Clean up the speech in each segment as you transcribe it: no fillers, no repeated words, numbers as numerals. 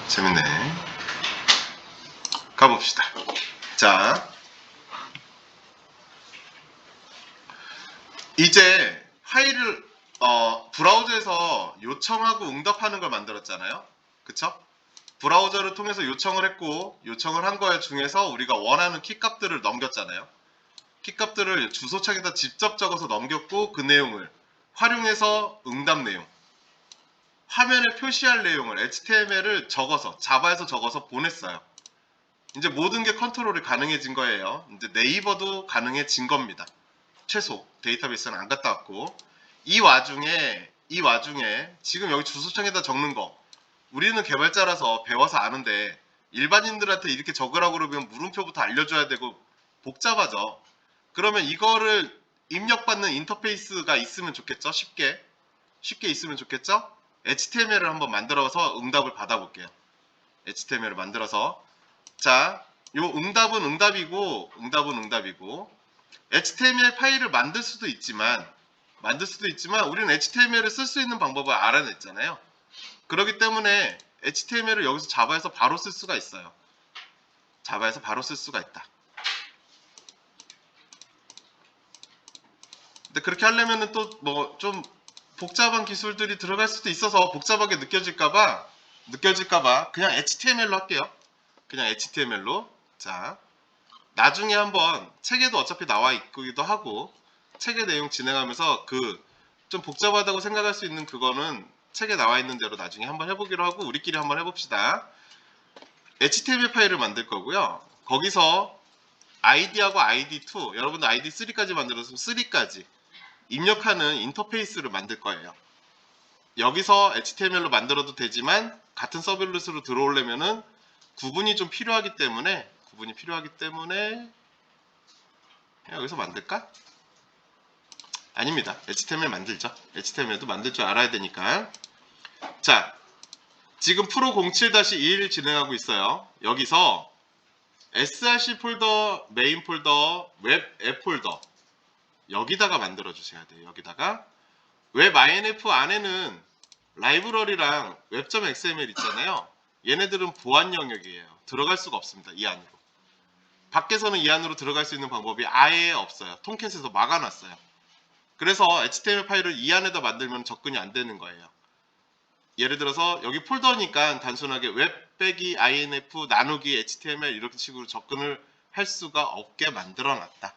재밌네. 가봅시다. 자, 이제 파일을 브라우저에서 요청하고 응답하는 걸 만들었잖아요. 그쵸? 브라우저를 통해서 요청을 했고, 요청을 한 거 중에서 우리가 원하는 키값들을 넘겼잖아요. 키값들을 주소창에다 직접 적어서 넘겼고, 그 내용을 활용해서 응답 내용, 화면에 표시할 내용을 HTML을 적어서, 자바에서 적어서 보냈어요. 이제 모든 게 컨트롤이 가능해진 거예요. 이제 네이버도 가능해진 겁니다. 최소 데이터베이스는 안 갔다 왔고, 이 와중에 지금 여기 주소창에다 적는 거, 우리는 개발자라서 배워서 아는데 일반인들한테 이렇게 적으라고 그러면 물음표부터 알려줘야 되고 복잡하죠. 그러면 이거를 입력받는 인터페이스가 있으면 좋겠죠. 쉽게 있으면 좋겠죠. HTML을 한번 만들어서 응답을 받아볼게요. HTML을 만들어서, 자, 요 응답은 응답이고 HTML 파일을 만들 수도 있지만 우리는 HTML을 쓸 수 있는 방법을 알아냈잖아요. 그렇기 때문에 HTML을 여기서 자바에서 바로 쓸 수가 있어요. 자바에서 바로 쓸 수가 있다. 근데 그렇게 하려면은 또 뭐 좀 복잡한 기술들이 들어갈 수도 있어서 복잡하게 느껴질까봐 그냥 HTML로 할게요. 그냥 HTML로. 자, 나중에 한번 책에도 어차피 나와 있기도 하고, 책의 내용 진행하면서 그 좀 복잡하다고 생각할 수 있는 그거는 책에 나와 있는 대로 나중에 한번 해보기로 하고, 우리끼리 한번 해봅시다. HTML 파일을 만들 거고요. 거기서 id하고 id2, 여러분들 id3까지 만들었으면 3까지 입력하는 인터페이스를 만들 거예요. 여기서 HTML로 만들어도 되지만 같은 서블릿으로 들어오려면은 구분이 좀 필요하기 때문에 그냥 여기서 만들까? 아닙니다. HTML 만들죠. HTML도 만들 줄 알아야 되니까. 자, 지금 프로 07-1 진행하고 있어요. 여기서 src 폴더, 메인 폴더, 웹 앱 폴더 여기다가 만들어 주셔야 돼요. 여기다가 웹 inf 안에는 라이브러리랑 web.xml 있잖아요. 얘네들은 보안 영역이에요. 들어갈 수가 없습니다. 이 안으로. 밖에서는 이 안으로 들어갈 수 있는 방법이 아예 없어요. 톰캣에서 막아놨어요. 그래서 HTML 파일을 이 안에다 만들면 접근이 안 되는 거예요. 예를 들어서 여기 폴더니까 단순하게 웹 빼기 inf 나누기 html 이렇게 식으로 접근을 할 수가 없게 만들어 놨다.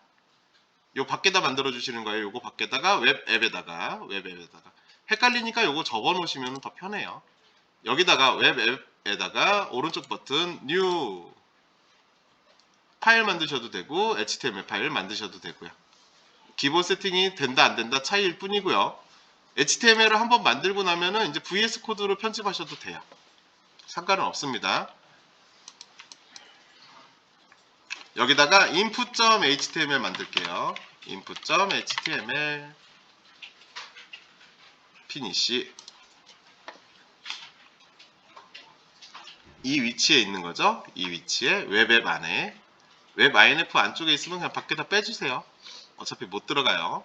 요 밖에다 만들어 주시는 거예요. 요거 밖에다가 웹 앱에다가 헷갈리니까 요거 접어 놓으시면 더 편해요. 여기다가 웹 앱에다가 오른쪽 버튼 뉴 파일 만드셔도 되고 HTML 파일 만드셔도 되고요. 기본 세팅이 된다 안 된다 차이일 뿐이고요. HTML을 한번 만들고 나면은 이제 VS 코드로 편집하셔도 돼요. 상관은 없습니다. 여기다가 input.html 만들게요. input.html finish. 이 위치에 있는 거죠. 이 위치에 웹앱 안에 웹 inf 안쪽에 있으면 그냥 밖에다 빼주세요. 어차피 못 들어가요.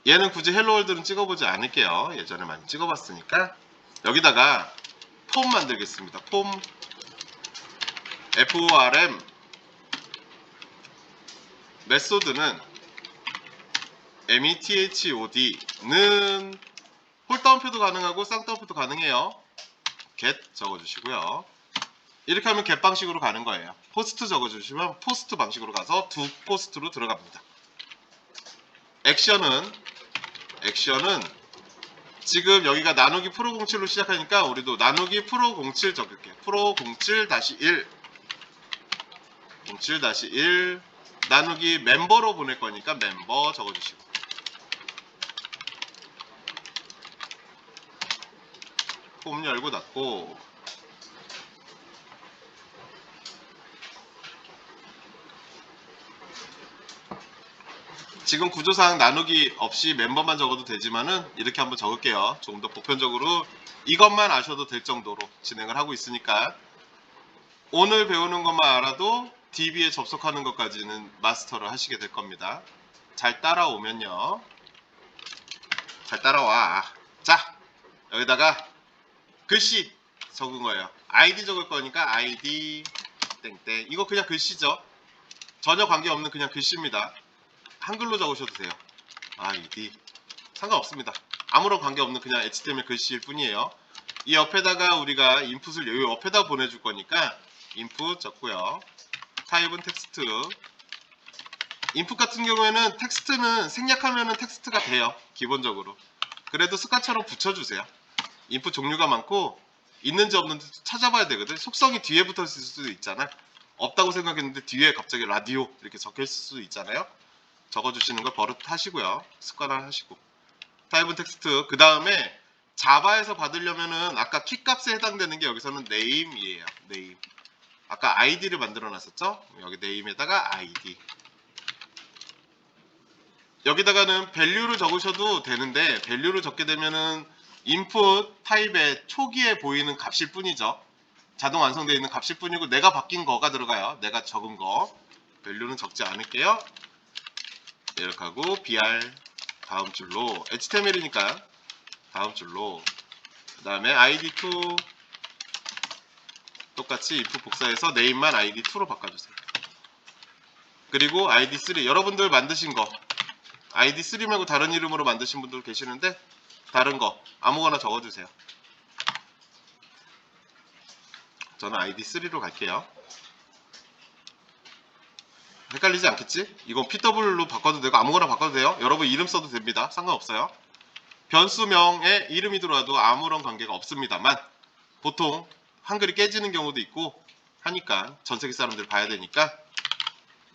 얘는 굳이 헬로월드는 찍어보지 않을게요. 예전에 많이 찍어봤으니까. 여기다가 폼 만들겠습니다. 폼 form 메소드는 method는 홀다운표도 가능하고 쌍따옴표도 가능해요. get 적어주시고요. 이렇게 하면 get 방식으로 가는 거예요. 포스트 적어주시면 포스트 방식으로 가서 두 포스트로 들어갑니다. 액션은 지금 여기가 나누기 프로 07로 시작하니까 우리도 나누기 프로 07 적을게요. 프로 07-1 나누기 멤버로 보낼 거니까 멤버 적어주시고, 폼 열고 닫고, 지금 구조상 나누기 없이 멤버만 적어도 되지만은 이렇게 한번 적을게요. 조금 더 보편적으로 이것만 아셔도 될 정도로 진행을 하고 있으니까 오늘 배우는 것만 알아도 DB에 접속하는 것까지는 마스터를 하시게 될 겁니다. 잘 따라오면요. 잘 따라와. 자, 여기다가 글씨 적은 거예요. 아이디 적을 거니까 아이디 땡땡. 이거 그냥 글씨죠. 전혀 관계없는 그냥 글씨입니다. 한글로 적으셔도 돼요. 아이디 상관없습니다. 아무런 관계없는 그냥 HTML 글씨일 뿐이에요. 이 옆에다가 우리가 인풋을 여기 옆에다 보내줄 거니까 인풋 적고요. 타입은 텍스트. 인풋 같은 경우에는 텍스트는 생략하면은 텍스트가 돼요. 기본적으로. 그래도 습관처럼 붙여주세요. 인풋 종류가 많고 있는지 없는지 찾아봐야 되거든. 속성이 뒤에 붙어 있을 수도 있잖아. 없다고 생각했는데 뒤에 갑자기 라디오 이렇게 적혀 있을 수도 있잖아요. 적어주시는 걸 버릇하시고요. 습관화 하시고. 타입은 텍스트. 그 다음에 자바에서 받으려면은 아까 키값에 해당되는 게 여기서는 name이에요. name. 아까 id를 만들어 놨었죠? 여기 name에다가 id. 여기다가는 value를 적으셔도 되는데 value를 적게 되면은 input 타입의 초기에 보이는 값일 뿐이죠. 자동 완성되어 있는 값일 뿐이고 내가 바뀐 거가 들어가요. 내가 적은 거. value는 적지 않을게요. 이렇게 하고 br 다음 줄로 HTML이니까 다음 줄로 그 다음에 id2 똑같이 if 복사해서 name만 id2로 바꿔주세요. 그리고 id3 여러분들 만드신 거 id3 말고 다른 이름으로 만드신 분들 계시는데 다른 거 아무거나 적어주세요. 저는 id3로 갈게요. 헷갈리지 않겠지? 이건 pw로 바꿔도 되고 아무거나 바꿔도 돼요. 여러분 이름 써도 됩니다. 상관없어요. 변수명에 이름이 들어와도 아무런 관계가 없습니다만 보통 한글이 깨지는 경우도 있고 하니까 전세계 사람들 봐야 되니까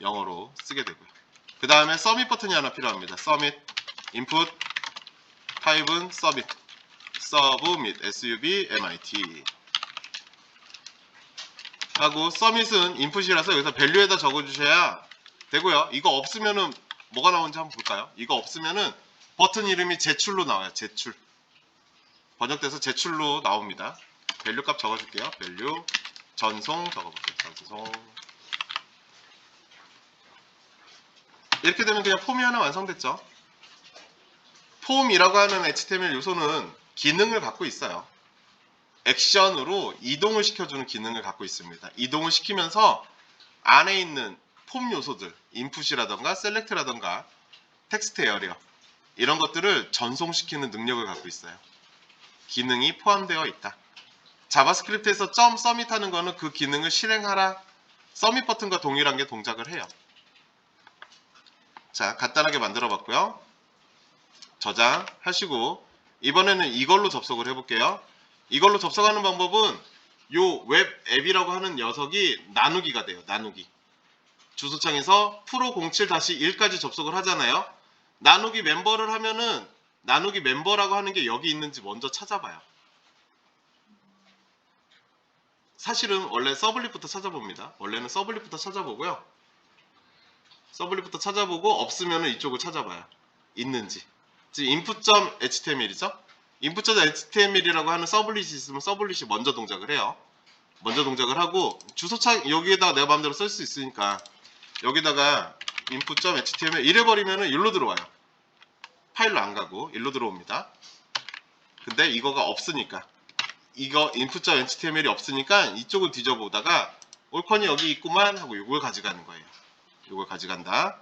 영어로 쓰게 되고요. 그 다음에 submit 버튼이 하나 필요합니다. submit input 타입은 submit submit submit 하고 submit은 input이라서 여기서 value에다 적어주셔야 되고요. 이거 없으면은 뭐가 나오는지 한번 볼까요? 이거 없으면은 버튼 이름이 제출로 나와요. 제출 번역돼서 제출로 나옵니다. value 값 적어줄게요. value 전송 적어볼게요. 전송 이렇게 되면 그냥 폼이 하나 완성됐죠. 폼이라고 하는 HTML 요소는 기능을 갖고 있어요. 액션으로 이동을 시켜주는 기능을 갖고 있습니다. 이동을 시키면서 안에 있는 폼 요소들, 인풋이라던가 셀렉트라던가 텍스트 에어리어 이런 것들을 전송시키는 능력을 갖고 있어요. 기능이 포함되어 있다. 자바스크립트에서 .submit 하는 거는 그 기능을 실행하라 submit 버튼과 동일한 게 동작을 해요. 자, 간단하게 만들어 봤고요. 저장하시고 이번에는 이걸로 접속을 해볼게요. 이걸로 접속하는 방법은 요 웹 앱이라고 하는 녀석이 나누기가 돼요. 나누기. 주소창에서 pro07-1까지 접속을 하잖아요. 나누기 멤버를 하면은 나누기 멤버라고 하는 게 여기 있는지 먼저 찾아봐요. 사실은 원래 서블릿부터 찾아봅니다. 원래는 서블릿부터 찾아보고요. 서블릿부터 찾아보고 없으면은 이쪽을 찾아봐요. 있는지. 지금 input.html이죠? input.html이라고 하는 서블릿이 있으면 서블릿이 먼저 동작을 해요. 먼저 동작을 하고 주소창 여기에다가 내가 마음대로 쓸 수 있으니까 여기다가 input.html 이래버리면은 일로 들어와요. 파일로 안 가고 일로 들어옵니다. 근데 이거가 없으니까 이거 input.html이 없으니까 이쪽을 뒤져보다가 올컨이 여기 있구만 하고 이걸 가져가는 거예요. 이걸 가져간다.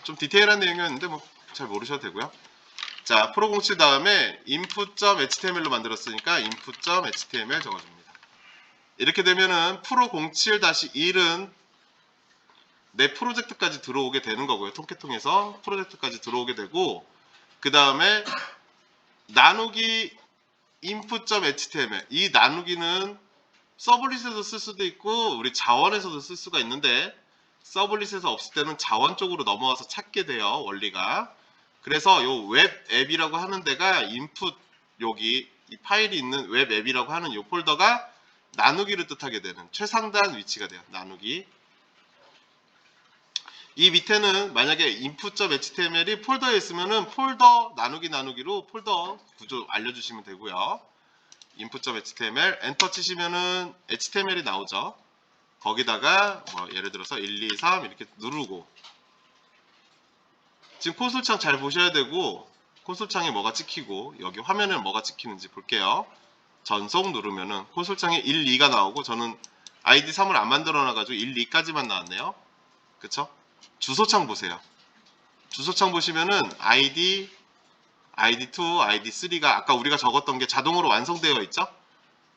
좀 디테일한 내용이었는데 뭐 잘 모르셔도 되고요. 자, pro07 다음에 input.html로 만들었으니까 input.html 적어줍니다. 이렇게 되면은 pro07-1은 내 프로젝트까지 들어오게 되는 거고요. 통계통해서 프로젝트까지 들어오게 되고 그 다음에 나누기 input.html 이 나누기는 서블릿에서 쓸 수도 있고 우리 자원에서도 쓸 수가 있는데 서블릿에서 없을 때는 자원 쪽으로 넘어와서 찾게 돼요. 원리가. 그래서 요 웹 앱이라고 하는 데가 input 여기 이 파일이 있는 웹 앱이라고 하는 요 폴더가 나누기를 뜻하게 되는 최상단 위치가 돼요. 나누기. 이 밑에는 만약에 input.html이 폴더에 있으면은 폴더 나누기로 폴더 구조 알려주시면 되고요. input.html 엔터 치시면은 html이 나오죠. 거기다가 뭐 예를 들어서 1, 2, 3 이렇게 누르고 지금 콘솔창 잘 보셔야 되고 콘솔창에 뭐가 찍히고 여기 화면에 뭐가 찍히는지 볼게요. 전송 누르면은 콘솔창에 1, 2가 나오고 저는 ID 3을 안 만들어 놔가지고 1, 2까지만 나왔네요. 그쵸? 주소창 보세요. 주소창 보시면은 ID, ID2, ID3가 아까 우리가 적었던 게 자동으로 완성되어 있죠?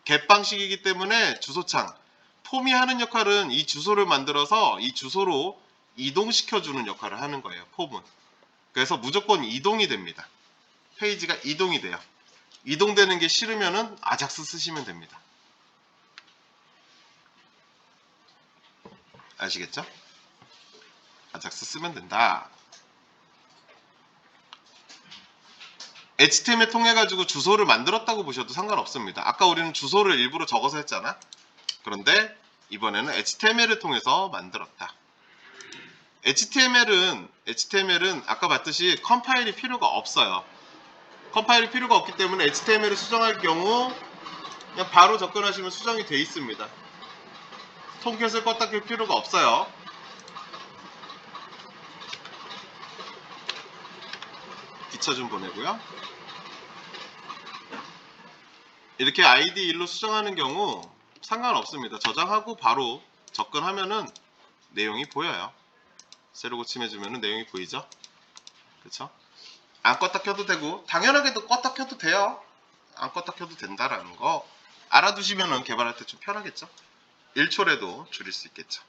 겟 방식이기 때문에 주소창 폼이 하는 역할은 이 주소를 만들어서 이 주소로 이동시켜주는 역할을 하는 거예요. 폼은. 그래서 무조건 이동이 됩니다. 페이지가 이동이 돼요. 이동되는 게 싫으면은 아작스 쓰시면 됩니다. 아시겠죠? 아작스 쓰면 된다. HTML 통해 가지고 주소를 만들었다고 보셔도 상관없습니다. 아까 우리는 주소를 일부러 적어서 했잖아. 그런데 이번에는 HTML을 통해서 만들었다. HTML은 아까 봤듯이 컴파일이 필요가 없어요. 컴파일이 필요가 없기 때문에 HTML을 수정할 경우 그냥 바로 접근하시면 수정이 돼 있습니다. 통캣을 껐다 킬 필요가 없어요. 기차 좀 보내고요. 이렇게 ID 1로 수정하는 경우 상관없습니다. 저장하고 바로 접근하면은 내용이 보여요. 새로 고침해주면은 내용이 보이죠? 그쵸? 안 껐다 켜도 되고 당연하게도 껐다 켜도 돼요. 안 껐다 켜도 된다라는 거 알아두시면은 개발할 때 좀 편하겠죠? 1초라도 줄일 수 있겠죠.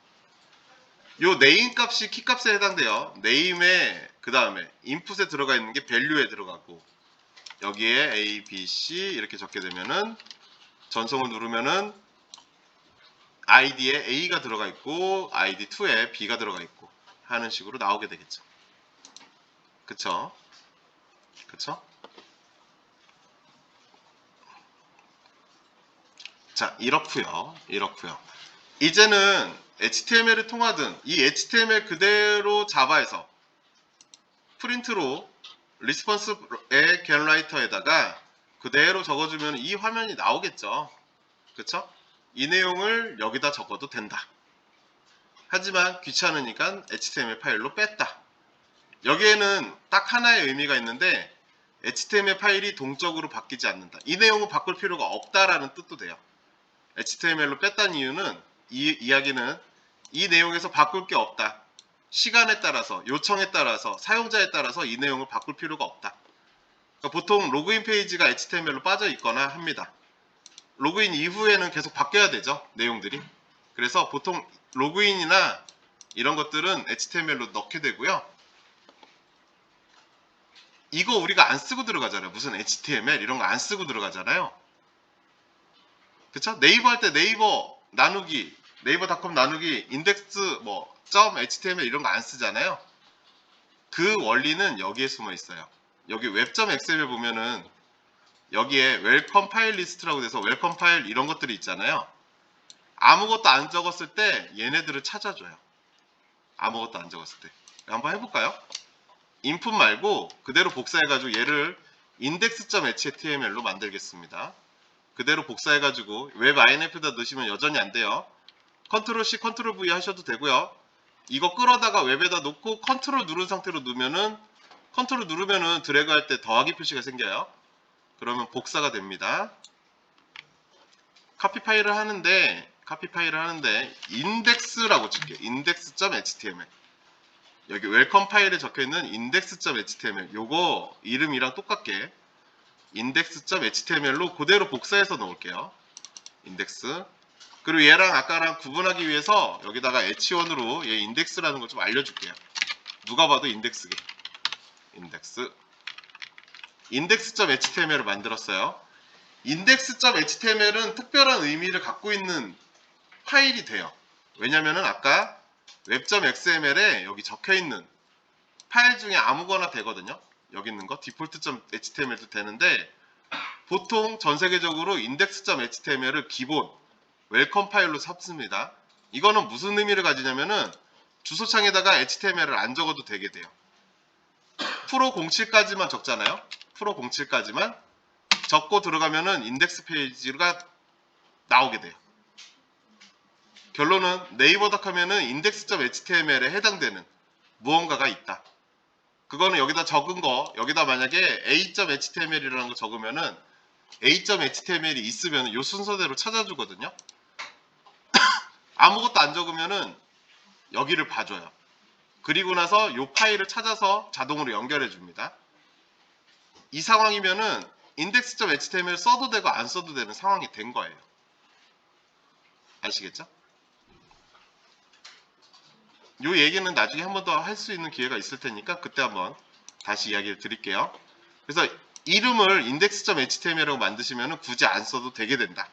요 네임 값이 키 값에 해당돼요. 네임에 그 다음에 인풋에 들어가 있는 게 밸류에 들어가고 여기에 A, B, C 이렇게 적게 되면은 전송을 누르면은 ID에 A가 들어가 있고 ID2에 B가 들어가 있고 하는 식으로 나오게 되겠죠. 그쵸? 그쵸? 자, 이렇고요. 이제는 HTML을 통하든 이 HTML 그대로 자바에서 프린트로 리스폰스의 겟라이터에다가 그대로 적어주면 이 화면이 나오겠죠. 그쵸? 이 내용을 여기다 적어도 된다. 하지만 귀찮으니까 HTML 파일로 뺐다. 여기에는 딱 하나의 의미가 있는데 HTML 파일이 동적으로 바뀌지 않는다. 이 내용은 바꿀 필요가 없다라는 뜻도 돼요. HTML로 뺐다는 이유는 이 이야기는 이 내용에서 바꿀 게 없다. 시간에 따라서, 요청에 따라서, 사용자에 따라서 이 내용을 바꿀 필요가 없다. 그러니까 보통 로그인 페이지가 HTML로 빠져 있거나 합니다. 로그인 이후에는 계속 바뀌어야 되죠. 내용들이. 그래서 보통 로그인이나 이런 것들은 HTML로 넣게 되고요. 이거 우리가 안 쓰고 들어가잖아요. 무슨 HTML 이런 거 안 쓰고 들어가잖아요. 그쵸? 네이버 할 때 네이버 나누기, 네이버닷컴 나누기, 인덱스 뭐 .html 이런 거 안 쓰잖아요. 그 원리는 여기에 숨어 있어요. 여기 웹.xml 보면은 여기에 웰컴 파일 리스트라고 돼서 웰컴 파일 이런 것들이 있잖아요. 아무것도 안 적었을 때 얘네들을 찾아줘요. 아무것도 안 적었을 때. 한번 해볼까요? 인풋 말고 그대로 복사해가지고 얘를 index.html로 만들겠습니다. 그대로 복사해가지고 웹 INF에다 넣으시면 여전히 안 돼요. 컨트롤 C, 컨트롤 V 하셔도 되고요. 이거 끌어다가 웹에다 놓고 컨트롤 누른 상태로 누르면은 컨트롤 누르면은 드래그 할 때 더하기 표시가 생겨요. 그러면 복사가 됩니다. 카피 파일을 하는데 index라고 칠게요. index.html 여기 웰컴 파일에 적혀있는 index.html 요거 이름이랑 똑같게 index.html로 그대로 복사해서 넣을게요. 인덱스. 그리고 얘랑 아까랑 구분하기 위해서 여기다가 h1으로 얘 인덱스라는 걸 좀 알려줄게요. 누가 봐도 인덱스게. index.html을 만들었어요. index.html은 특별한 의미를 갖고 있는 파일이 돼요. 왜냐면은 아까 web.xml에 여기 적혀있는 파일 중에 아무거나 되거든요. 여기 있는 거 default.html도 되는데 보통 전 세계적으로 index.html을 기본 웰컴 파일로 삽습니다. 이거는 무슨 의미를 가지냐면은 주소창에다가 HTML을 안 적어도 되게 돼요. 프로 07까지만 적잖아요. 프로 07까지만 적고 들어가면은 인덱스 페이지가 나오게 돼요. 결론은 네이버닷컴에는 index.html에 해당되는 무언가가 있다. 그거는 여기다 적은 거, 여기다 만약에 a.html이라는 거 적으면은 a.html이 있으면 이 순서대로 찾아주거든요. 아무것도 안 적으면은 여기를 봐줘요. 그리고 나서 이 파일을 찾아서 자동으로 연결해 줍니다. 이 상황이면은 index.html 써도 되고 안 써도 되는 상황이 된 거예요. 아시겠죠? 이 얘기는 나중에 한 번 더 할 수 있는 기회가 있을 테니까 그때 한번 다시 이야기를 드릴게요. 그래서 이름을 index.html이라고 만드시면 굳이 안 써도 되게 된다.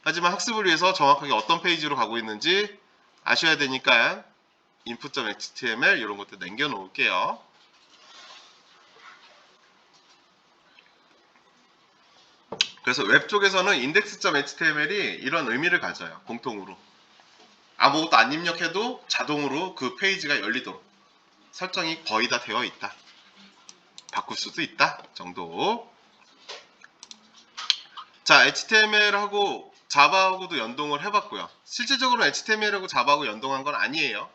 하지만 학습을 위해서 정확하게 어떤 페이지로 가고 있는지 아셔야 되니까 input.html 이런 것들 남겨 놓을게요. 그래서 웹 쪽에서는 index.html이 이런 의미를 가져요. 공통으로. 아무것도 안 입력해도 자동으로 그 페이지가 열리도록 설정이 거의 다 되어 있다. 바꿀 수도 있다 정도. 자, HTML하고 자바하고도 연동을 해봤고요. 실질적으로 HTML하고 자바하고 연동한 건 아니에요.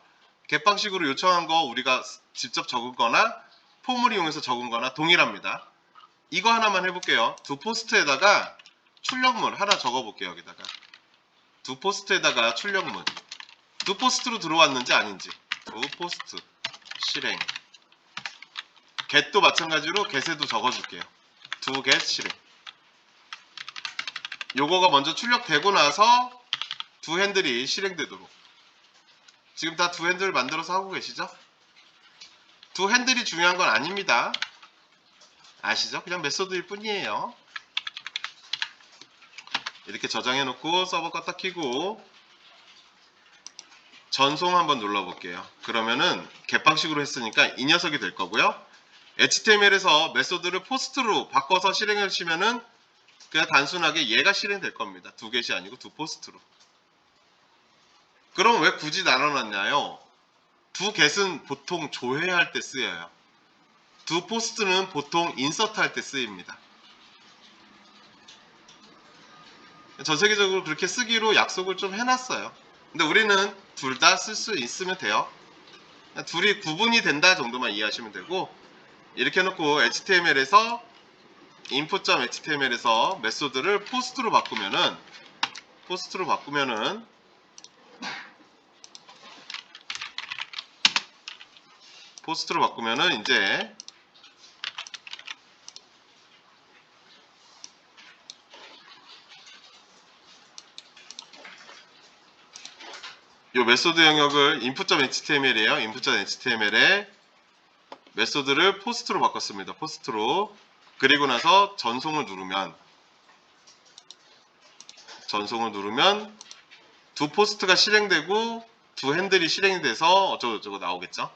개방식으로 요청한 거 우리가 직접 적은 거나 폼을 이용해서 적은 거나 동일합니다. 이거 하나만 해볼게요. 두 포스트에다가 출력문 하나 적어볼게요. 여기다가 두 포스트에다가 출력문 두 포스트로 들어왔는지 아닌지 두 포스트 실행 get도 마찬가지로 get에도 적어줄게요. 두 get 실행 요거가 먼저 출력되고 나서 두 핸들이 실행되도록 지금 다 두 핸들 만들어서 하고 계시죠? 두 핸들이 중요한 건 아닙니다. 아시죠? 그냥 메소드일 뿐이에요. 이렇게 저장해 놓고 서버 껐다 켜고 전송 한번 눌러볼게요. 그러면은 개방식으로 했으니까 이 녀석이 될 거고요. HTML에서 메소드를 포스트로 바꿔서 실행해 주시면은 그냥 단순하게 얘가 실행될 겁니다. 두 get이 아니고 두 포스트로. 그럼 왜 굳이 나눠놨냐요? 두 get은 보통 조회할 때 쓰여요. 두 포스트는 보통 인서트 할 때 쓰입니다. 전 세계적으로 그렇게 쓰기로 약속을 좀 해놨어요. 근데 우리는 둘 다 쓸 수 있으면 돼요. 둘이 구분이 된다 정도만 이해하시면 되고 이렇게 해놓고 HTML에서 input.html에서 메소드를 포스트로 바꾸면은 이제 이 메소드 영역을 input.html이에요. input.html에 메소드를 포스트로 바꿨습니다. 포스트로. 그리고 나서 전송을 누르면 두 포스트가 실행되고 두 핸들이 실행이 돼서 어쩌고저쩌고 나오겠죠.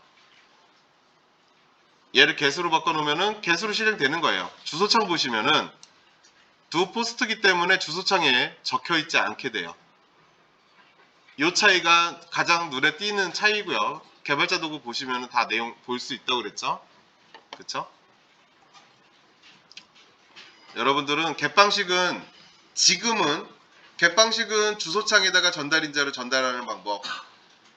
얘를 get으로 바꿔놓으면은 get으로 실행되는 거예요. 주소창 보시면은 두 포스트이기 때문에 주소창에 적혀있지 않게 돼요. 이 차이가 가장 눈에 띄는 차이고요. 개발자 도구 보시면 다 내용 볼 수 있다고 그랬죠? 그쵸? 여러분들은 지금은 갯방식은 주소창에다가 전달 인자를 전달하는 방법,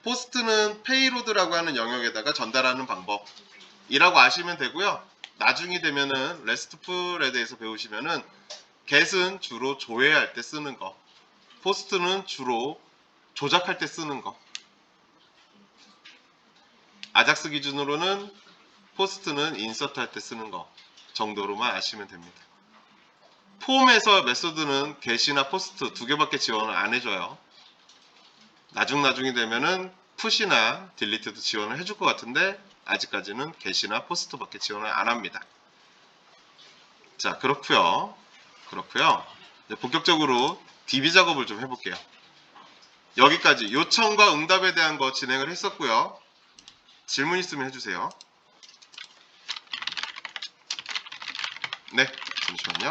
포스트는 페이로드라고 하는 영역에다가 전달하는 방법이라고 아시면 되고요. 나중이 되면은 레스트풀에 대해서 배우시면은 get은 주로 조회할 때 쓰는 거, 포스트는 주로 조작할 때 쓰는 거. 아작스 기준으로는 포스트는 인서트 할 때 쓰는 거 정도로만 아시면 됩니다. 폼에서 메소드는 get이나 포스트 두 개밖에 지원을 안 해줘요. 나중이 되면은 푸시나 딜리트도 지원을 해줄 것 같은데 아직까지는 get이나 포스트밖에 지원을 안 합니다. 자, 그렇고요. 이제 본격적으로 DB 작업을 좀 해볼게요. 여기까지 요청과 응답에 대한 거 진행을 했었고요. 질문 있으면 해주세요. 네, 잠시만요.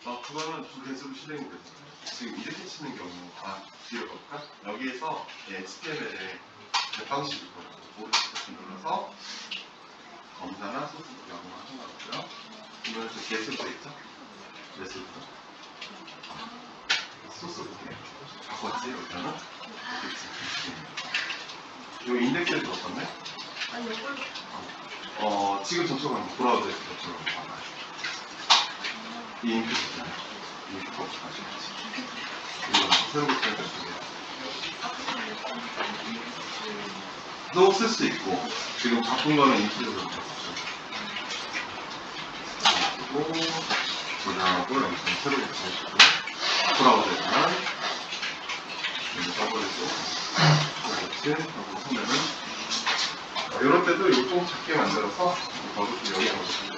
그거는 두 개수로 실행이 돼요. 지금 이렇게 치는 경우, 뒤로 볼까? 여기에서 HTML에 방식이 있거든요. 오른쪽 버튼 눌러서 검사나 소스 영어나 상관없고요. 이번에서 게스트 있죠? 게스트 소스 볼게요. 바꿨지 여기서는? 여기 인덱스를 줬었네? 아니 이걸 지금 접속하면 브라우저에서 접속을 봐봐요. 이 인풋 있잖아요. 인풋 값을 가져가지. 이거 새로 붙여야 될 도 쓸 수 있고, 지금 바꾼 거는 인풋으로 바꿨죠. 그리고 저장하고 여기서 새로 붙여주고, 브라우저에서는 여기 써버리고, 이렇게 하고 보면은 이런 때도 이거 좀 작게 만들어서 바로 여기 넣어주시면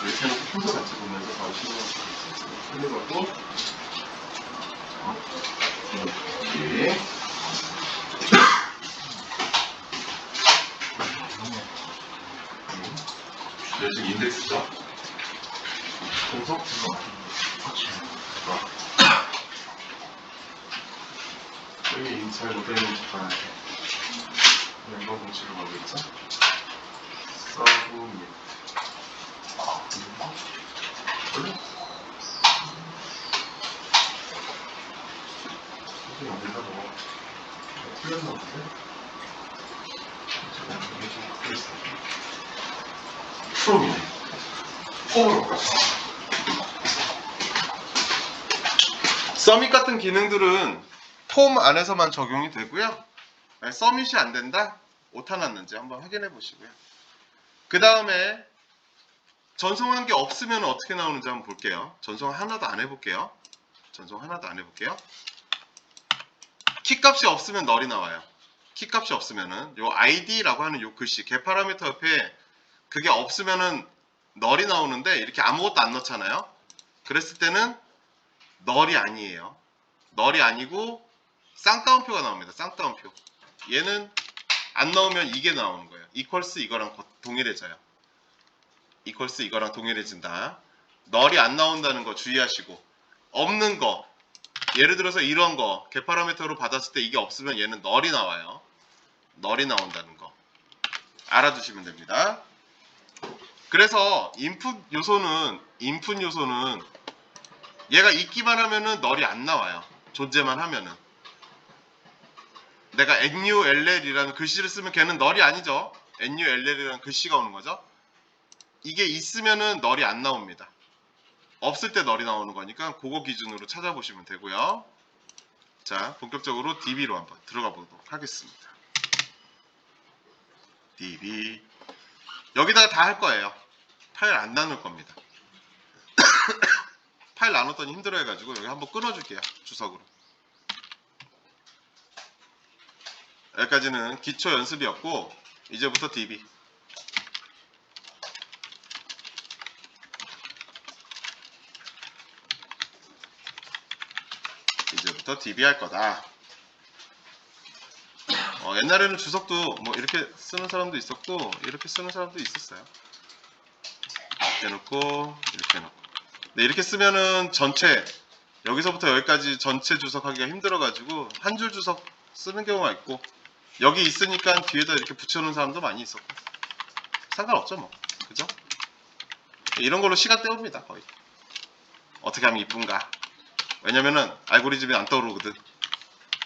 이렇게 해놓고 순서 같이 보면서 바로 실행할 수 있어요. 해놓고 이렇게 지금 인덱스죠. 분석 여기 잘 못되는 잠깐 멤버 공식을 가고 있죠. 서브밋 이게 어디다 뭐 틀렸나 본데? 이게 좀 바뀌었어. 프롬이네. 폼으로 바꿨어. 서밋 같은 기능들은 폼 안에서만 적용이 되고요. 서밋이 안 된다? 오타 났는지 한번 확인해 보시고요. 그 다음에 전송한 게 없으면 어떻게 나오는지 한번 볼게요. 전송 하나도 안 해볼게요. 전송 하나도 안 해볼게요. 키값이 없으면 널이 나와요. 키값이 없으면은 요 id라고 하는 요 글씨 get 파라미터 옆에 그게 없으면은 널이 나오는데 이렇게 아무것도 안 넣잖아요. 그랬을 때는 널이 아니에요. 널이 아니고 쌍따옴표가 나옵니다. 쌍따옴표. 얘는 안 넣으면 이게 나오는 거예요. equals 이거랑 동일해져요. equals 이거랑 동일해진다. 널이 안 나온다는 거 주의하시고, 없는 거, 예를 들어서 이런 거 get 파라미터로 받았을 때 이게 없으면 얘는 널이 나와요. 널이 나온다는 거 알아두시면 됩니다. 그래서 인풋 요소는 얘가 있기만 하면은 널이 안 나와요. 존재만 하면은. 내가 NULL이라는 글씨를 쓰면 걔는 널이 아니죠. NULL이라는 글씨가 오는 거죠. 이게 있으면은 널이 안 나옵니다. 없을 때 널이 나오는 거니까 그거 기준으로 찾아보시면 되고요. 자, 본격적으로 DB로 한번 들어가 보도록 하겠습니다. DB 여기다가 다 할 거예요. 파일 안 나눌 겁니다. 파일 나눴더니 힘들어 해가지고 여기 한번 끊어줄게요. 주석으로. 여기까지는 기초 연습이었고 이제부터 DB. 이제부터 DB 할 거다. 옛날에는 주석도 뭐 이렇게 쓰는 사람도 있었고 이렇게 쓰는 사람도 있었어요. 이렇게 해놓고 이렇게 해놓고. 근데 이렇게 쓰면은 전체 여기서부터 여기까지 전체 주석하기가 힘들어가지고 한 줄 주석 쓰는 경우가 있고 여기 있으니까 뒤에다 이렇게 붙여놓은 사람도 많이 있었고 상관없죠 뭐. 그죠? 이런 걸로 시간 때웁니다 거의. 어떻게 하면 이쁜가. 왜냐면은 알고리즘이 안 떠오르거든.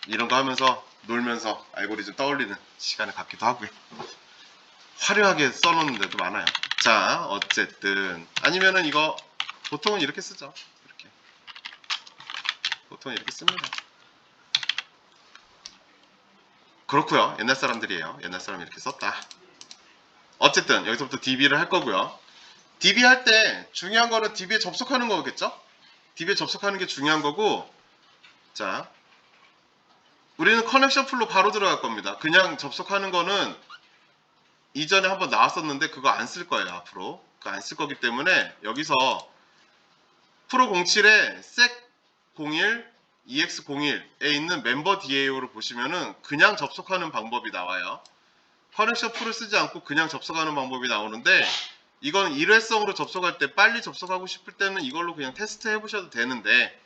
이런 거 하면서 놀면서 알고리즘 떠올리는 시간을 갖기도 하고요. 화려하게 써놓는 데도 많아요. 자, 어쨌든 아니면은 이거 보통은 이렇게 쓰죠. 이렇게 보통 이렇게 씁니다. 그렇고요. 옛날 사람들이에요. 옛날 사람이 이렇게 썼다. 어쨌든 여기서부터 DB를 할 거고요. DB 할 때 중요한 거는 DB에 접속하는 거겠죠? DB에 접속하는 게 중요한 거고, 자, 우리는 커넥션 풀로 바로 들어갈 겁니다. 그냥 접속하는 거는 이전에 한번 나왔었는데 그거 안 쓸 거예요. 앞으로 그거 안 쓸 거기 때문에 여기서 프로07에 sec01 ex01에 있는 멤버 DAO를 보시면은 그냥 접속하는 방법이 나와요. 커넥션 풀을 쓰지 않고 그냥 접속하는 방법이 나오는데 이건 일회성으로 접속할 때 빨리 접속하고 싶을 때는 이걸로 그냥 테스트 해보셔도 되는데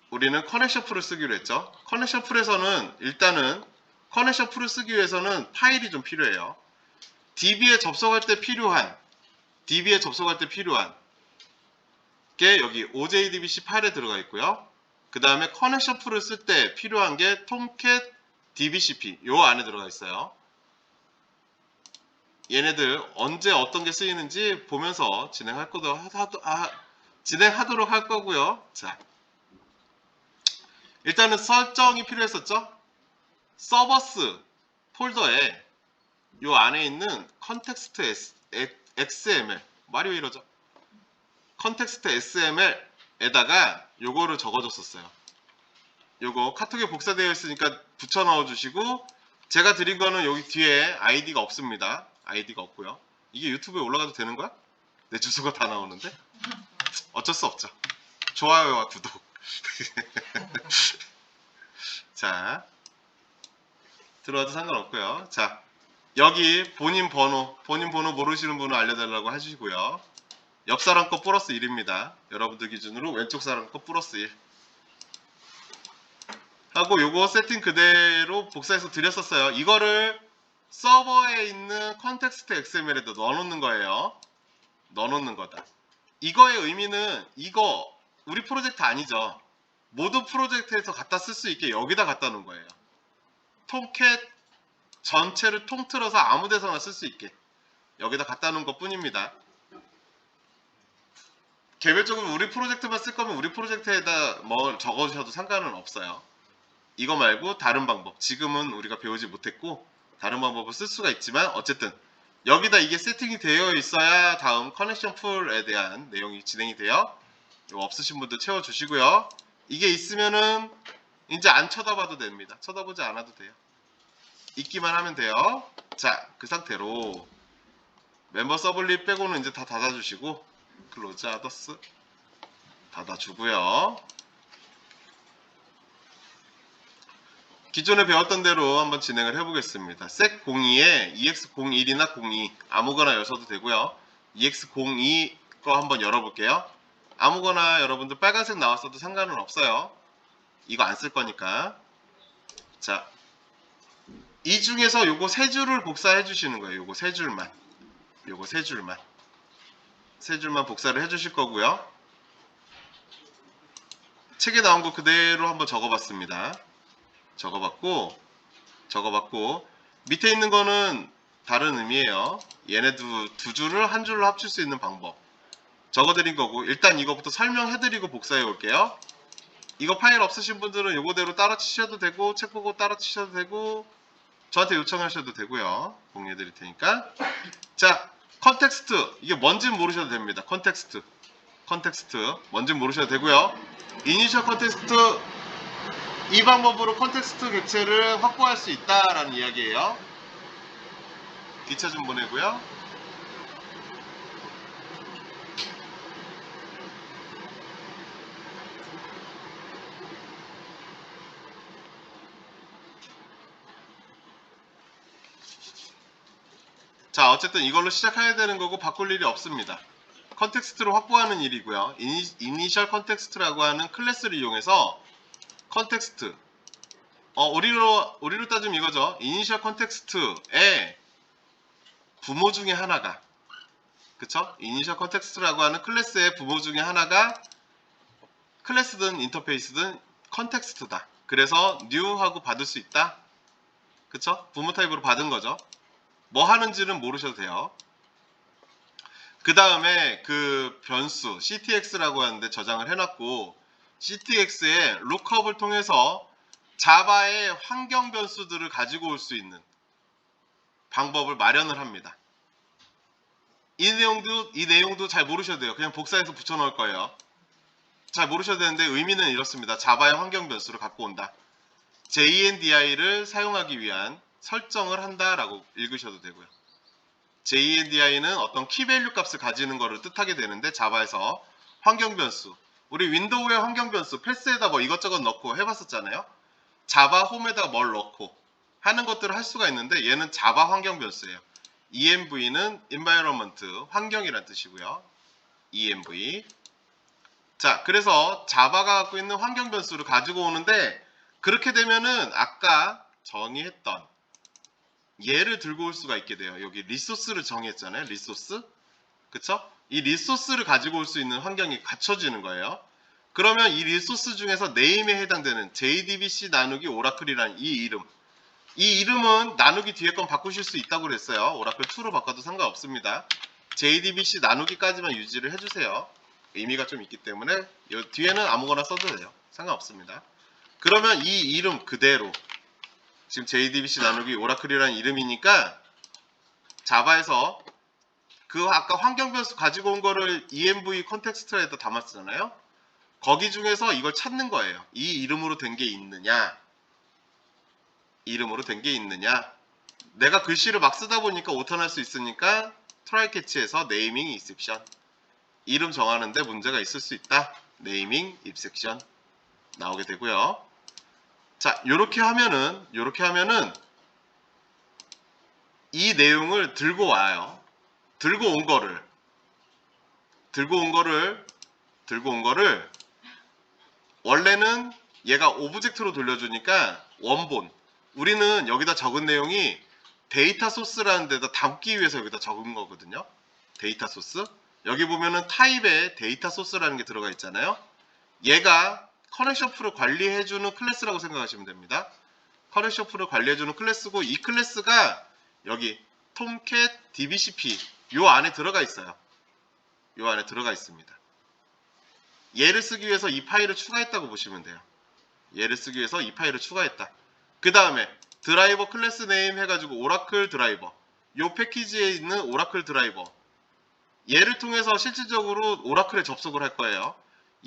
우리는 커넥션 풀을 쓰기로 했죠. 커넥션 풀에서는 일단은 커넥션 풀을 쓰기 위해서는 파일이 좀 필요해요. DB에 접속할 때 필요한 게 여기 OJDBC8에 들어가 있고요. 그 다음에 커넥션 풀을 쓸 때 필요한 게 톰캣 DBCP 요 안에 들어가 있어요. 얘네들 언제 어떤 게 쓰이는지 보면서 진행하도록 할 거고요. 자, 일단은 설정이 필요했었죠. 서버스 폴더에 요 안에 있는 컨텍스트 XML 말이 왜 이러죠? 컨텍스트 XML에다가 요거를 적어줬었어요. 요거 카톡에 복사되어 있으니까 붙여 넣어 주시고, 제가 드린 거는 여기 뒤에 아이디가 없습니다. 아이디가 없고요. 이게 유튜브에 올라가도 되는 거야? 내 주소가 다 나오는데? 어쩔 수 없죠. 좋아요와 구독. 자, 들어와도 상관없고요. 자, 여기 본인 번호 모르시는 분은 알려달라고 해주시고요. 옆 사람 거 플러스 1입니다. 여러분들 기준으로 왼쪽 사람 거 플러스 1 하고, 요거 세팅 그대로 복사해서 드렸었어요. 이거를 서버에 있는 컨텍스트 XML에도 넣어놓는 거예요. 넣어놓는 거다. 이거의 의미는 이거 우리 프로젝트 아니죠. 모든 프로젝트에서 갖다 쓸 수 있게 여기다 갖다 놓은 거예요. 톰캣 전체를 통틀어서 아무 데서나 쓸 수 있게 여기다 갖다 놓은 것 뿐입니다. 개별적으로 우리 프로젝트만 쓸 거면 우리 프로젝트에다 뭐 적어주셔도 상관은 없어요. 이거 말고 다른 방법, 지금은 우리가 배우지 못했고 다른 방법을 쓸 수가 있지만, 어쨌든 여기다 이게 세팅이 되어 있어야 다음 커넥션 풀에 대한 내용이 진행이 돼요. 이거 없으신 분들 채워주시고요. 이게 있으면은 이제 안 쳐다봐도 됩니다. 쳐다보지 않아도 돼요. 있기만 하면 돼요. 자, 그 상태로 멤버 서블릿 빼고는 이제 다 닫아주시고, 클로즈 아더스 닫아주고요. 기존에 배웠던 대로 한번 진행을 해보겠습니다. sec02에 ex01이나 02 아무거나 여셔도 되고요. ex02 거 한번 열어볼게요. 아무거나 여러분들 빨간색 나왔어도 상관은 없어요. 이거 안 쓸 거니까. 자, 이 중에서 요거 세 줄을 복사해 주시는 거예요. 요거 세 줄만 복사를 해 주실 거고요. 책에 나온 거 그대로 한번 적어봤습니다. 적어봤고 밑에 있는 거는 다른 의미예요. 얘네 두 줄을 한 줄로 합칠 수 있는 방법 적어드린 거고, 일단 이거부터 설명해드리고 복사해 올게요. 이거 파일 없으신 분들은 요거대로 따라 치셔도 되고, 책 보고 따라 치셔도 되고, 저한테 요청하셔도 되고요. 공유해 드릴 테니까. 자, 컨텍스트 이게 뭔지는 모르셔도 됩니다. 컨텍스트 뭔지는 모르셔도 되고요. 이니셜 컨텍스트, 이 방법으로 컨텍스트 객체를 확보할 수 있다라는 이야기예요. 기차 좀 보내고요. 자, 어쨌든 이걸로 시작해야 되는 거고 바꿀 일이 없습니다. 컨텍스트를 확보하는 일이고요. 이니셜 컨텍스트라고 하는 클래스를 이용해서 컨텍스트, 우리로 따지면 이거죠. 이니셜 컨텍스트의 부모 중에 하나가, 그쵸? 이니셜 컨텍스트라고 하는 클래스의 부모 중에 하나가 클래스든 인터페이스든 컨텍스트다. 그래서 new하고 받을 수 있다. 그쵸? 부모 타입으로 받은 거죠. 뭐 하는지는 모르셔도 돼요. 그 다음에 그 변수 ctx라고 하는데 저장을 해놨고, ctx의 룩업을 통해서 자바의 환경 변수들을 가지고 올 수 있는 방법을 마련을 합니다. 이 내용도 잘 모르셔도 돼요. 그냥 복사해서 붙여 넣을 거예요. 잘 모르셔도 되는데 의미는 이렇습니다. 자바의 환경 변수를 갖고 온다. JNDI를 사용하기 위한 설정을 한다라고 읽으셔도 되고요. JNDI는 어떤 키밸류 값을 가지는 것을 뜻하게 되는데, 자바에서 환경 변수, 우리 윈도우의 환경 변수 패스에다 뭐 이것저것 넣고 해봤었잖아요. 자바 홈에다 뭘 넣고 하는 것들을 할 수가 있는데, 얘는 자바 환경 변수예요. env는 environment, 환경이란 뜻이고요. env. 자, 그래서 자바가 갖고 있는 환경 변수를 가지고 오는데, 그렇게 되면은 아까 정의했던 얘를 들고 올 수가 있게 돼요. 여기 리소스를 정했잖아요. 리소스. 그쵸? 이 리소스를 가지고 올 수 있는 환경이 갖춰지는 거예요. 그러면 이 리소스 중에서 네임에 해당되는 JDBC 나누기 오라클이라는 이 이름. 이 이름은 나누기 뒤에 건 바꾸실 수 있다고 그랬어요. 오라클 2로 바꿔도 상관없습니다. JDBC 나누기까지만 유지를 해주세요. 의미가 좀 있기 때문에 이 뒤에는 아무거나 써도 돼요. 상관없습니다. 그러면 이 이름 그대로 지금 JDBC 나누기 오라클이라는 이름이니까 자바에서 그 아까 환경 변수 가지고 온 거를 env 컨텍스트에다 담았잖아요. 거기 중에서 이걸 찾는 거예요. 이 이름으로 된 게 있느냐, 이름으로 된 게 있느냐. 내가 글씨를 막 쓰다 보니까 오턴할 수 있으니까 트라이 캐치에서 네이밍 익셉션, 이름 정하는데 문제가 있을 수 있다. 네이밍 익셉션 나오게 되고요. 자, 요렇게 하면은 이 내용을 들고 와요. 들고 온 거를 원래는 얘가 오브젝트로 돌려주니까 원본. 우리는 여기다 적은 내용이 데이터 소스라는 데다 담기 위해서 여기다 적은 거거든요. 데이터 소스. 여기 보면은 타입에 데이터 소스라는 게 들어가 있잖아요. 얘가 커넥션 풀을 관리해주는 클래스라고 생각하시면 됩니다. 커넥션 풀을 관리해주는 클래스고, 이 클래스가 여기 톰캣 dbcp 요 안에 들어가 있어요. 요 안에 들어가 있습니다. 얘를 쓰기 위해서 이 파일을 추가했다고 보시면 돼요. 얘를 쓰기 위해서 이 파일을 추가했다. 그 다음에 드라이버 클래스 네임 해가지고 오라클 드라이버, 요 패키지에 있는 오라클 드라이버, 얘를 통해서 실질적으로 오라클에 접속을 할 거예요.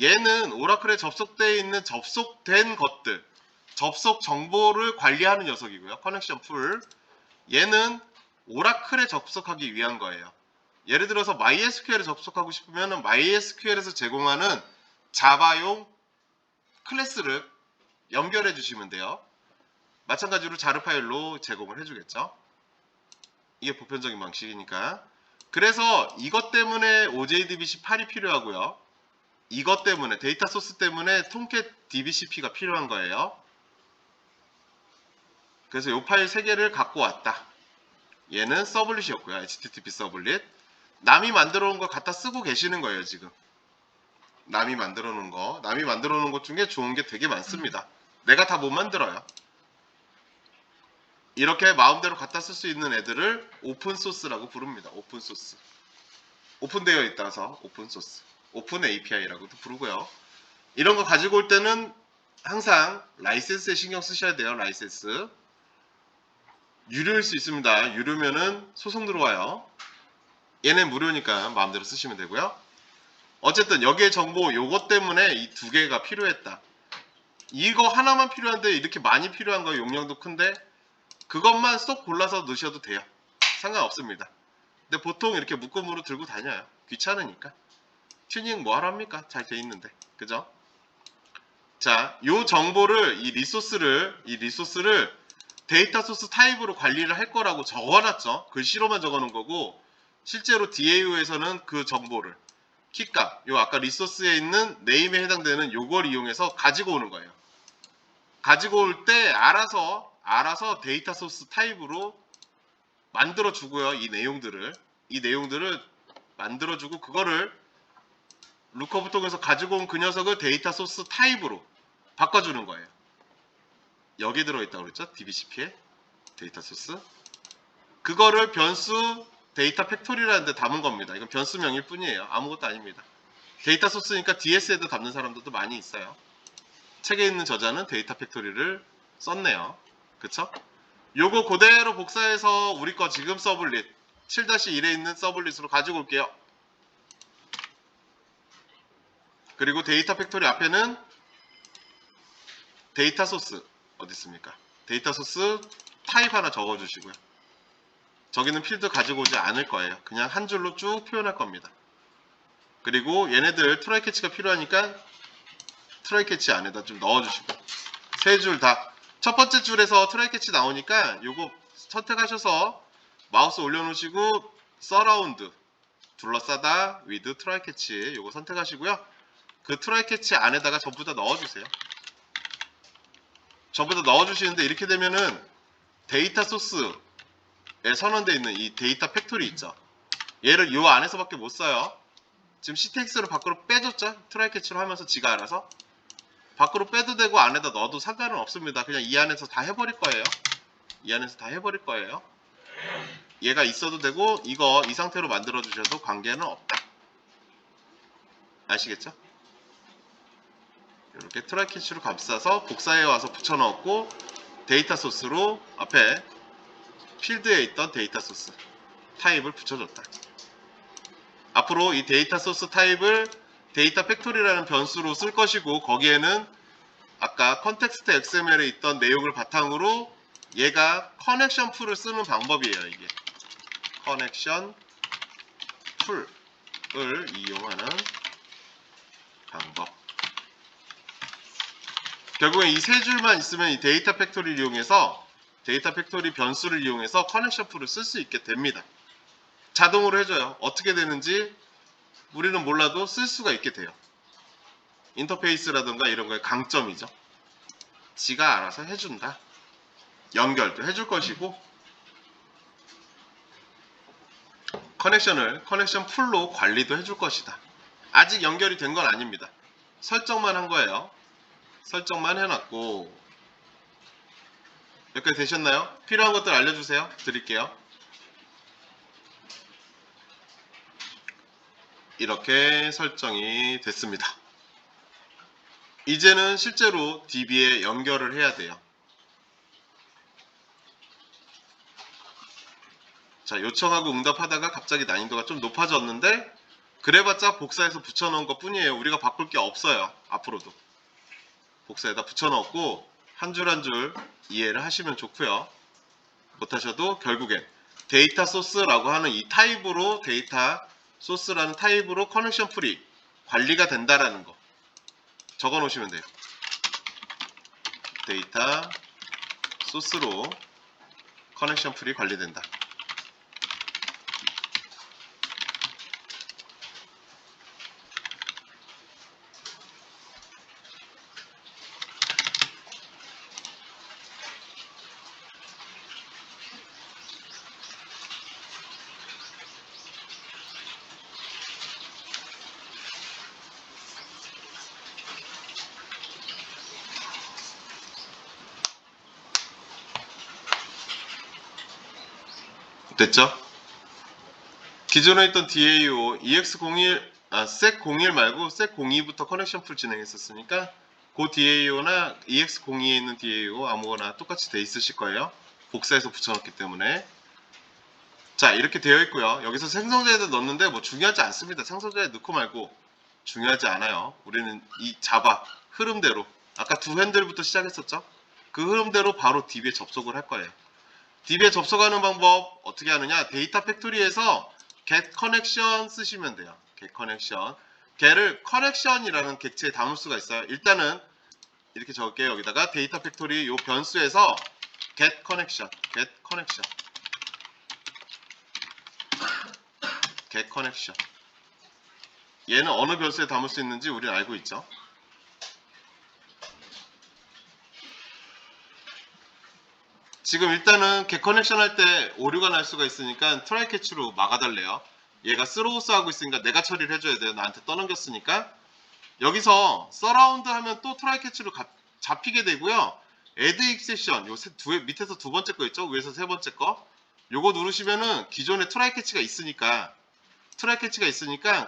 얘는 오라클에 접속되어 있는 접속된 것들, 접속 정보를 관리하는 녀석이고요. 커넥션 풀. 얘는 오라클에 접속하기 위한 거예요. 예를 들어서 MySQL에 접속하고 싶으면 MySQL에서 제공하는 자바용 클래스를 연결해 주시면 돼요. 마찬가지로 자르 파일로 제공을 해주겠죠. 이게 보편적인 방식이니까. 그래서 이것 때문에 OJDBC8이 필요하고요. 이것 때문에, 데이터 소스 때문에 톰캣 DBCP가 필요한 거예요. 그래서 이 파일 3개를 갖고 왔다. 얘는 서블릿이었고요. HTTP 서블릿. 남이 만들어 놓은 걸 갖다 쓰고 계시는 거예요, 지금. 남이 만들어 놓은 것 중에 좋은 게 되게 많습니다. 내가 다 못 만들어요. 이렇게 마음대로 갖다 쓸 수 있는 애들을 오픈소스라고 부릅니다. 오픈소스. 오픈되어 있다서 오픈소스. 오픈 API라고도 부르고요. 이런 거 가지고 올 때는 항상 라이센스에 신경 쓰셔야 돼요. 라이센스. 유료일 수 있습니다. 유료면은 소송 들어와요. 얘는 무료니까 마음대로 쓰시면 되고요. 어쨌든 여기에 정보 요것 때문에 이 2개가 필요했다. 이거 하나만 필요한데 이렇게 많이 필요한 거 용량도 큰데 그것만 쏙 골라서 넣으셔도 돼요. 상관없습니다. 근데 보통 이렇게 묶음으로 들고 다녀요. 귀찮으니까. 튜닝 뭐 하랍니까? 잘 돼 있는데. 그죠? 자, 요 정보를, 이 리소스를 데이터 소스 타입으로 관리를 할 거라고 적어놨죠. 글씨로만 적어놓은 거고, 실제로 DAO에서는 그 정보를, 키값, 요 아까 리소스에 있는 네임에 해당되는 요걸 이용해서 가지고 오는 거예요. 가지고 올 때 알아서 데이터 소스 타입으로 만들어 주고요. 이 내용들을 만들어 주고, 그거를 루커브 통해서 가지고 온 그 녀석을 데이터 소스 타입으로 바꿔주는 거예요. 여기 들어있다고 그랬죠? DBCP에 데이터 소스. 그거를 변수 데이터 팩토리라는 데 담은 겁니다. 이건 변수명일 뿐이에요. 아무것도 아닙니다. 데이터 소스니까 DS에도 담는 사람들도 많이 있어요. 책에 있는 저자는 데이터 팩토리를 썼네요. 그쵸? 요거 그대로 복사해서 우리 거 지금 서블릿 7-1에 있는 서블릿으로 가지고 올게요. 그리고 데이터 팩토리 앞에는 데이터 소스 어디 있습니까? 데이터 소스 타입 하나 적어주시고요. 저기는 필드 가지고 오지 않을 거예요. 그냥 한 줄로 쭉 표현할 겁니다. 그리고 얘네들 트라이 캐치가 필요하니까 트라이 캐치 안에다 좀 넣어주시고, 세 줄 다. 첫 번째 줄에서 트라이 캐치 나오니까 요거 선택하셔서 마우스 올려놓으시고 서라운드 둘러싸다 위드 트라이 캐치 요거 선택하시고요. 그 트라이 캐치 안에다가 전부 다 넣어주세요. 전부 다 넣어주시는데 이렇게 되면은 데이터 소스 선언되어 있는 이 데이터 팩토리 있죠. 얘를 이 안에서밖에 못 써요. 지금 ctx를 밖으로 빼줬죠. 트라이 캐치로 하면서 지가 알아서 밖으로 빼도 되고 안에다 넣어도 상관은 없습니다. 그냥 이 안에서 다 해버릴 거예요. 이 안에서 다 해버릴 거예요. 얘가 있어도 되고 이거 이 상태로 만들어 주셔도 관계는 없다. 아시겠죠? 이렇게 트라이 캐치로 감싸서 복사해 와서 붙여 넣었고 데이터 소스로 앞에 필드에 있던 데이터 소스 타입을 붙여줬다. 앞으로 이 데이터 소스 타입을 데이터 팩토리라는 변수로 쓸 것이고 거기에는 아까 컨텍스트 XML에 있던 내용을 바탕으로 얘가 커넥션 풀을 쓰는 방법이에요. 이게 커넥션 풀을 이용하는 방법. 결국엔 이 세 줄만 있으면 이 데이터 팩토리를 이용해서 데이터 팩토리 변수를 이용해서 커넥션 풀을 쓸 수 있게 됩니다. 자동으로 해줘요. 어떻게 되는지 우리는 몰라도 쓸 수가 있게 돼요. 인터페이스라든가 이런 거의 강점이죠. 지가 알아서 해준다. 연결도 해줄 것이고 커넥션 풀로 관리도 해줄 것이다. 아직 연결이 된 건 아닙니다. 설정만 한 거예요. 설정만 해놨고 여기까지 되셨나요? 필요한 것들 알려주세요. 드릴게요. 이렇게 설정이 됐습니다. 이제는 실제로 DB에 연결을 해야 돼요. 자, 요청하고 응답하다가 갑자기 난이도가 좀 높아졌는데 그래봤자 복사해서 붙여넣은 것 뿐이에요. 우리가 바꿀 게 없어요. 앞으로도 복사에다 붙여넣었고 한 줄 한 줄 이해를 하시면 좋고요. 못하셔도 결국엔 데이터 소스라고 하는 이 타입으로 데이터 소스라는 타입으로 커넥션 풀이 관리가 된다라는 거 적어 놓으시면 돼요. 데이터 소스로 커넥션 풀이 관리된다. 됐죠? 기존에 있던 DAO EX01 SEC01 말고 SEC02부터 커넥션 풀 진행했었으니까 그 DAO나 EX02에 있는 DAO 아무거나 똑같이 돼 있으실 거예요. 복사해서 붙여넣기 때문에. 자, 이렇게 되어 있고요. 여기서 생성자에다 넣는데 뭐 중요하지 않습니다. 생성자에 넣고 말고 중요하지 않아요. 우리는 이 자바 흐름대로 아까 두 핸들부터 시작했었죠. 그 흐름대로 바로 DB에 접속을 할 거예요. DB에 접속하는 방법 어떻게 하느냐? 데이터 팩토리에서 get connection 쓰시면 돼요. get connection. get를 connection이라는 객체에 담을 수가 있어요. 일단은 이렇게 적을게요. 여기다가 데이터 팩토리 요 변수에서 get connection, get connection, get connection. 얘는 어느 변수에 담을 수 있는지 우리는 알고 있죠. 지금 일단은 get connection 할 때 오류가 날 수가 있으니까 트라이 캐치로 막아달래요. 얘가 스로우스 하고 있으니까 내가 처리를 해줘야 돼요. 나한테 떠넘겼으니까. 여기서 서라운드 하면 또 트라이 캐치로 잡히게 되고요. add exception 요 밑에서 두 번째 거 있죠? 위에서 세 번째 거. 요거 누르시면은 기존에 트라이 캐치가 있으니까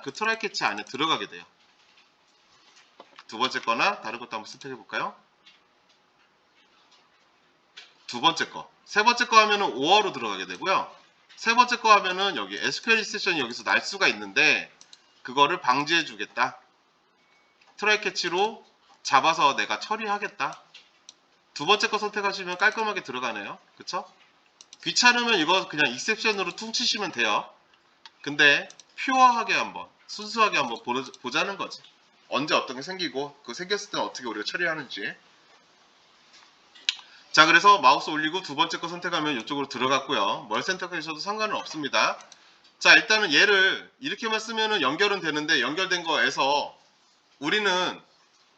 그 트라이 캐치 안에 들어가게 돼요. 두 번째 거나 다른 것도 한번 선택해 볼까요? 두 번째 거. 세 번째 거 하면은 5어로 들어가게 되고요. 세 번째 거 하면은 여기 SQL exception이 여기서 날 수가 있는데 그거를 방지해 주겠다. 트라이 캐치로 잡아서 내가 처리하겠다. 두 번째 거 선택하시면 깔끔하게 들어가네요. 그쵸? 귀찮으면 이거 그냥 exception으로 퉁치시면 돼요. 근데 퓨어하게 한번 순수하게 한번 보자는 거지. 언제 어떤 게 생기고 그 생겼을 때는 어떻게 우리가 처리하는지. 자, 그래서 마우스 올리고 두 번째 거 선택하면 이쪽으로 들어갔고요. 뭘 선택하셔도 상관은 없습니다. 자, 일단은 얘를 이렇게만 쓰면은 연결은 되는데 연결된 거에서 우리는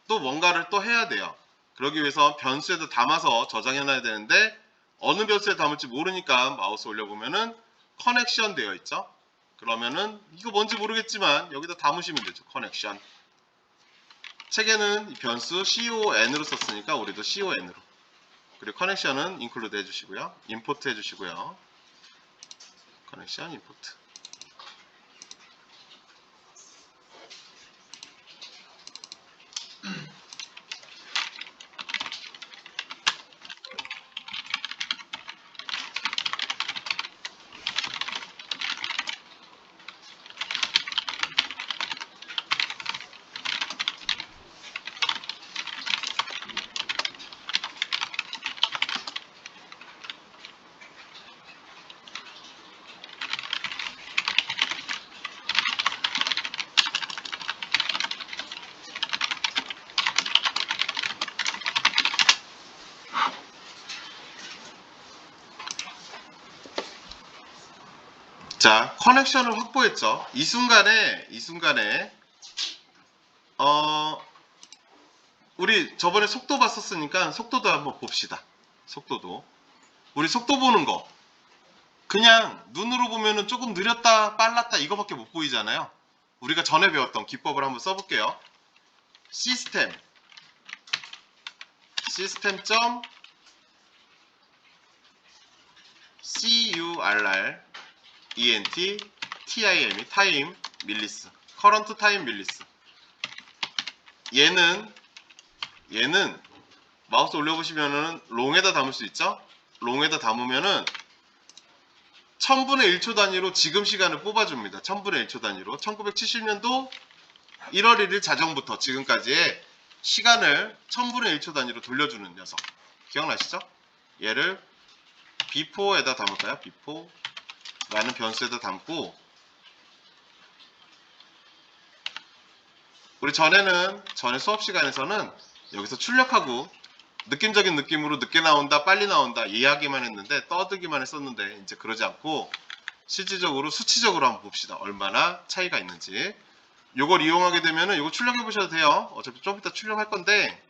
또 뭔가를 또 해야 돼요. 그러기 위해서 변수에도 담아서 저장해 놔야 되는데 어느 변수에 담을지 모르니까 마우스 올려보면은 커넥션 되어 있죠. 그러면은 이거 뭔지 모르겠지만 여기다 담으시면 되죠. 커넥션. 책에는 이 변수 con으로 썼으니까 우리도 con으로. 그리고 커넥션은 인클루드 해주시고요. 임포트 해주시고요. 커넥션 임포트. 자, 커넥션을 확보했죠. 이 순간에 우리 저번에 속도 봤었으니까 속도도 한번 봅시다. 속도도. 우리 속도 보는 거. 그냥 눈으로 보면은 조금 느렸다, 빨랐다 이거밖에 못 보이잖아요. 우리가 전에 배웠던 기법을 한번 써볼게요. 시스템 점 current time 밀리스 current time 밀리스. 얘는 마우스 올려보시면은 롱에다 담을 수 있죠. 롱에다 담으면은 1000분의 1초 단위로 지금 시간을 뽑아줍니다. 1000분의 1초 단위로 1970년도 1월 1일 자정부터 지금까지의 시간을 1000분의 1초 단위로 돌려주는 녀석. 기억나시죠? 얘를 before에다 담을까요? before 라는 변수에다 담고, 우리 전에 수업 시간에서는 여기서 출력하고 느낌적인 느낌으로 늦게 나온다, 빨리 나온다 이야기만 했는데, 떠들기만 했었는데, 이제 그러지 않고 실질적으로 수치적으로 한번 봅시다. 얼마나 차이가 있는지. 요걸 이용하게 되면은 요거 출력해 보셔도 돼요. 어차피 좀 이따 출력할 건데,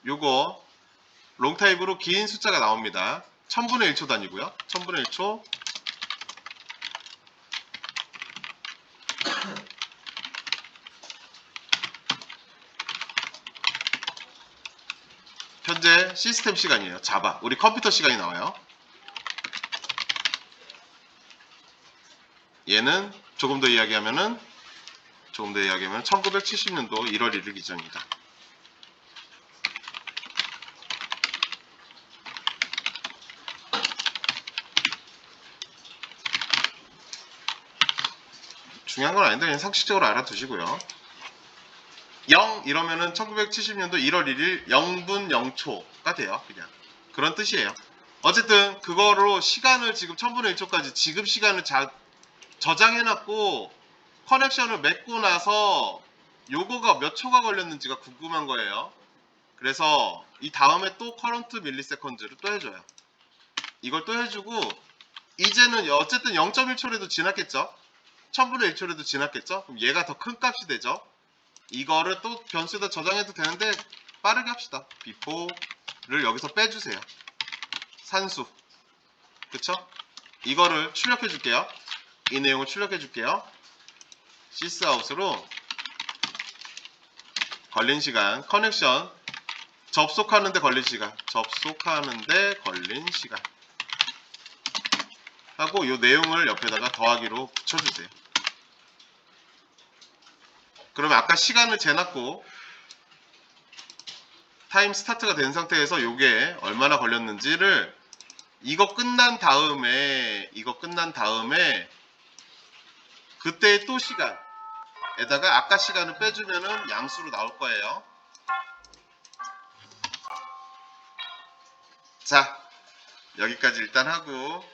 요거 롱타입으로 긴 숫자가 나옵니다. 1000분의 1초 단위고요. 1000분의 1초 현재 시스템 시간이에요. 자바. 우리 컴퓨터 시간이 나와요. 얘는 조금 더 이야기하면은 1970년도 1월 1일 기준입니다. 중요한 건 아닌데 그냥 상식적으로 알아두시고요. 0 이러면은 1970년도 1월 1일 0분 0초가 돼요. 그냥 그런 뜻이에요. 어쨌든 그거로 시간을 지금 1000분의 1초까지 지금 시간을 저장해놨고 커넥션을 맺고 나서 요거가 몇 초가 걸렸는지가 궁금한 거예요. 그래서 이 다음에 또 커런트 밀리세컨즈를 또 해줘요. 이걸 또 해주고, 이제는 어쨌든 0.1초라도 지났겠죠? 1000분의 1초라도 지났겠죠? 그럼 얘가 더 큰 값이 되죠? 이거를 또 변수에다 저장해도 되는데 빠르게 합시다. before를 여기서 빼주세요. 산수. 그쵸? 이거를 출력해 줄게요. 이 내용을 출력해 줄게요. sysout으로 걸린 시간, 커넥션 접속하는데 걸린 시간 하고 이 내용을 옆에다가 더하기로 붙여주세요. 그러면 아까 시간을 재놨고 타임 스타트가 된 상태에서 요게 얼마나 걸렸는지를 이거 끝난 다음에 그때의 또 시간에다가 아까 시간을 빼주면은 양수로 나올 거예요. 자, 여기까지 일단 하고